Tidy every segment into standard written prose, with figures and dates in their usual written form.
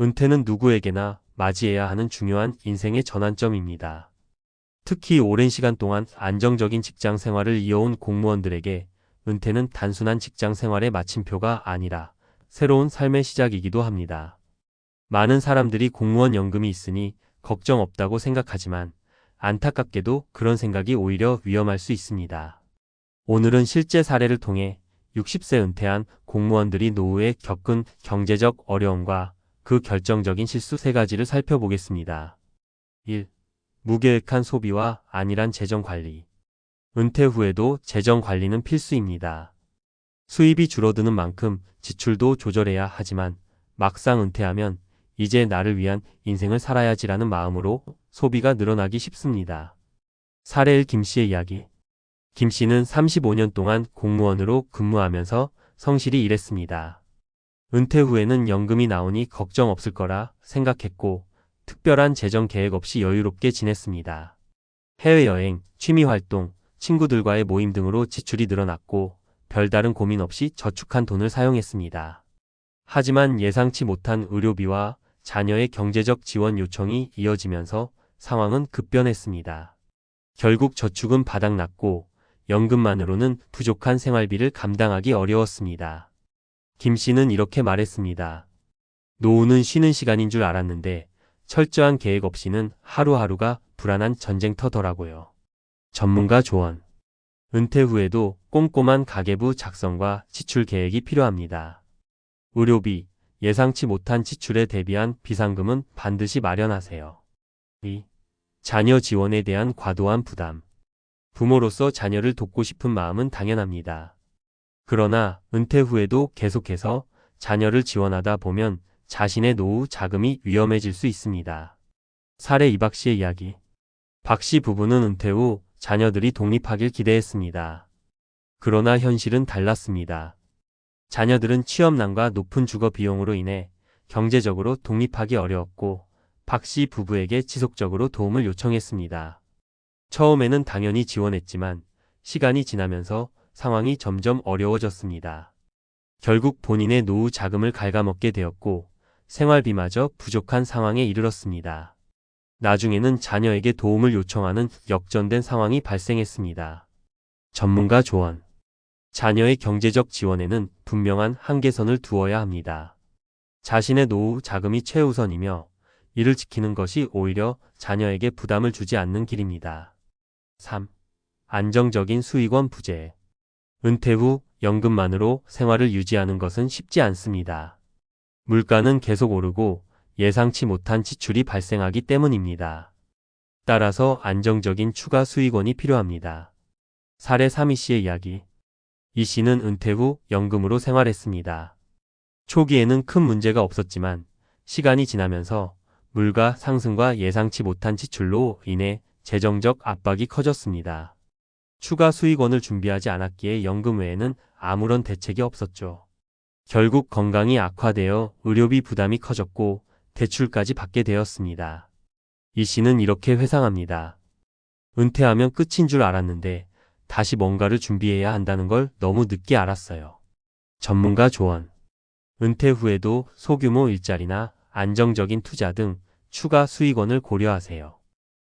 은퇴는 누구에게나 맞이해야 하는 중요한 인생의 전환점입니다. 특히 오랜 시간 동안 안정적인 직장 생활을 이어온 공무원들에게 은퇴는 단순한 직장 생활의 마침표가 아니라 새로운 삶의 시작이기도 합니다. 많은 사람들이 공무원 연금이 있으니 걱정 없다고 생각하지만 안타깝게도 그런 생각이 오히려 위험할 수 있습니다. 오늘은 실제 사례를 통해 60세 은퇴한 공무원들이 노후에 겪은 경제적 어려움과 그 결정적인 실수 3가지를 살펴보겠습니다. 1. 무계획한 소비와 안일한 재정 관리. 은퇴 후에도 재정 관리는 필수입니다. 수입이 줄어드는 만큼 지출도 조절해야 하지만 막상 은퇴하면 이제 나를 위한 인생을 살아야지라는 마음으로 소비가 늘어나기 쉽습니다. 사례 1. 김씨의 이야기. 김씨는 35년 동안 공무원으로 근무하면서 성실히 일했습니다. 은퇴 후에는 연금이 나오니 걱정 없을 거라 생각했고 특별한 재정 계획 없이 여유롭게 지냈습니다. 해외여행, 취미활동, 친구들과의 모임 등으로 지출이 늘어났고 별다른 고민 없이 저축한 돈을 사용했습니다. 하지만 예상치 못한 의료비와 자녀의 경제적 지원 요청이 이어지면서 상황은 급변했습니다. 결국 저축은 바닥났고 연금만으로는 부족한 생활비를 감당하기 어려웠습니다. 김 씨는 이렇게 말했습니다. 노후는 쉬는 시간인 줄 알았는데 철저한 계획 없이는 하루하루가 불안한 전쟁터더라고요. 전문가 조언. 은퇴 후에도 꼼꼼한 가계부 작성과 지출 계획이 필요합니다. 의료비, 예상치 못한 지출에 대비한 비상금은 반드시 마련하세요. 2. 자녀 지원에 대한 과도한 부담. 부모로서 자녀를 돕고 싶은 마음은 당연합니다. 그러나 은퇴 후에도 계속해서 자녀를 지원하다 보면 자신의 노후 자금이 위험해질 수 있습니다. 사례 2. 박 씨의 이야기. 박 씨 부부는 은퇴 후 자녀들이 독립하길 기대했습니다. 그러나 현실은 달랐습니다. 자녀들은 취업난과 높은 주거 비용으로 인해 경제적으로 독립하기 어려웠고 박 씨 부부에게 지속적으로 도움을 요청했습니다. 처음에는 당연히 지원했지만 시간이 지나면서 상황이 점점 어려워졌습니다. 결국 본인의 노후 자금을 갉아먹게 되었고 생활비마저 부족한 상황에 이르렀습니다. 나중에는 자녀에게 도움을 요청하는 역전된 상황이 발생했습니다. 전문가 조언. 자녀의 경제적 지원에는 분명한 한계선을 두어야 합니다. 자신의 노후 자금이 최우선이며 이를 지키는 것이 오히려 자녀에게 부담을 주지 않는 길입니다. 3. 안정적인 수익원 부재. 은퇴 후 연금만으로 생활을 유지하는 것은 쉽지 않습니다. 물가는 계속 오르고 예상치 못한 지출이 발생하기 때문입니다. 따라서 안정적인 추가 수익원이 필요합니다. 사례 3. 이 씨의 이야기. 이 씨는 은퇴 후 연금으로 생활했습니다. 초기에는 큰 문제가 없었지만 시간이 지나면서 물가 상승과 예상치 못한 지출로 인해 재정적 압박이 커졌습니다. 추가 수익원을 준비하지 않았기에 연금 외에는 아무런 대책이 없었죠. 결국 건강이 악화되어 의료비 부담이 커졌고 대출까지 받게 되었습니다. 이 씨는 이렇게 회상합니다. 은퇴하면 끝인 줄 알았는데 다시 뭔가를 준비해야 한다는 걸 너무 늦게 알았어요. 전문가 조언. 은퇴 후에도 소규모 일자리나 안정적인 투자 등 추가 수익원을 고려하세요.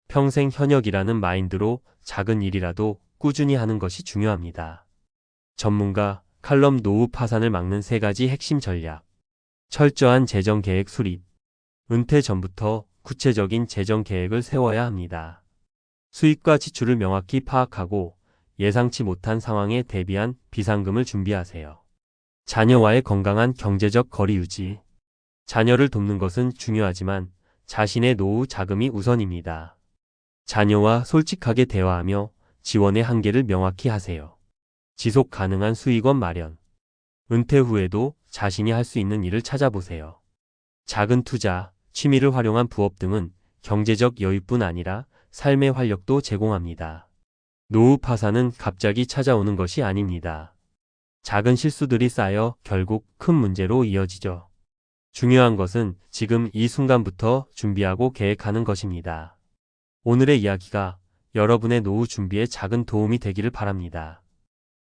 평생 현역이라는 마인드로 작은 일이라도 꾸준히 하는 것이 중요합니다. 전문가 칼럼 노후 파산을 막는 3가지 핵심 전략. 철저한 재정 계획 수립. 은퇴 전부터 구체적인 재정 계획을 세워야 합니다. 수입과 지출을 명확히 파악하고 예상치 못한 상황에 대비한 비상금을 준비하세요. 자녀와의 건강한 경제적 거리 유지. 자녀를 돕는 것은 중요하지만 자신의 노후 자금이 우선입니다. 자녀와 솔직하게 대화하며 지원의 한계를 명확히 하세요. 지속 가능한 수익원 마련. 은퇴 후에도 자신이 할 수 있는 일을 찾아보세요. 작은 투자, 취미를 활용한 부업 등은 경제적 여유뿐 아니라 삶의 활력도 제공합니다. 노후 파산은 갑자기 찾아오는 것이 아닙니다. 작은 실수들이 쌓여 결국 큰 문제로 이어지죠. 중요한 것은 지금 이 순간부터 준비하고 계획하는 것입니다. 오늘의 이야기가 여러분의 노후 준비에 작은 도움이 되기를 바랍니다.